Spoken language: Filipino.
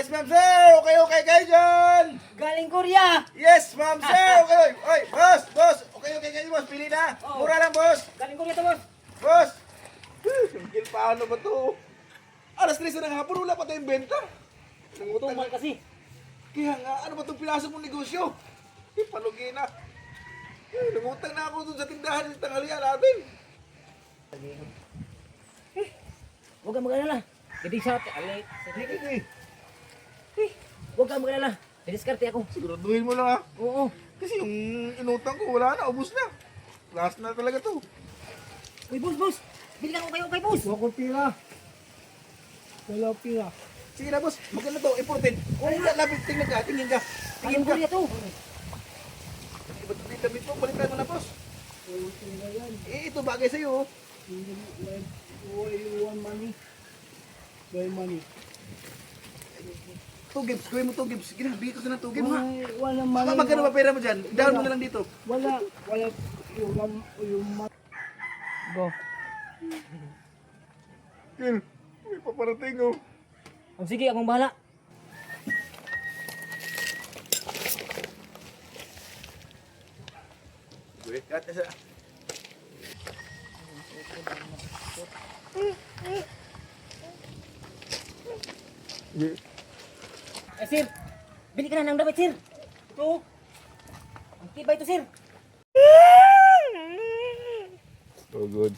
Yes, ma'am, sir! Okay, okay kayo dyan! Galing Korea! Yes, ma'am, sir! Okay, oy, boss, boss! Okay, okay kayo, boss. Pili na. Oo. Mura lang, boss. Galing Korea to, boss! Boss! Gil, paano ba to? Alas 3 na ng hapon, wala pa tayong benta. Tumal kasi. Kaya nga, ano ba itong pinasok mong negosyo? Palugi na. Nangutang na ako dun sa tindahan ng tanghalian natin. Huwag kang mag-alala. Hindi sa alay. Sige. Huwag kang mag-alala. Didiskarte ako. Siguraduhin mo lang ha. Oo. Kasi yung inutang ko, wala na, ubus na. Last na talaga to. Uy, boss, boss! Bili ka ko kayo kay boss! Huwag kong pira. Wala pira. Sige na, boss. Maganda to, imported. Kung lapit, tingnan ka, tingin ka. Tingin Galing ka. Korea to! Iba't hindi damit mo, balikan mo na, boss. Wala pira yan. Ito bagay sa'yo. Oh. You want money? Buy money. 2 gigs, gawin mo 2 gigs. Sige na, bigay ko sana 2 gigs ha. Wala money. Magkano ba pera mo dyan? Down mo na lang dito. Wala. Yung money. Go. Gil, may paparating oh. Oh, sige, akong bahala. Wait, cut na sa... Eh, sir! Bili ka na ng damit, sir! Ito! Ang tibay ito, sir! So good.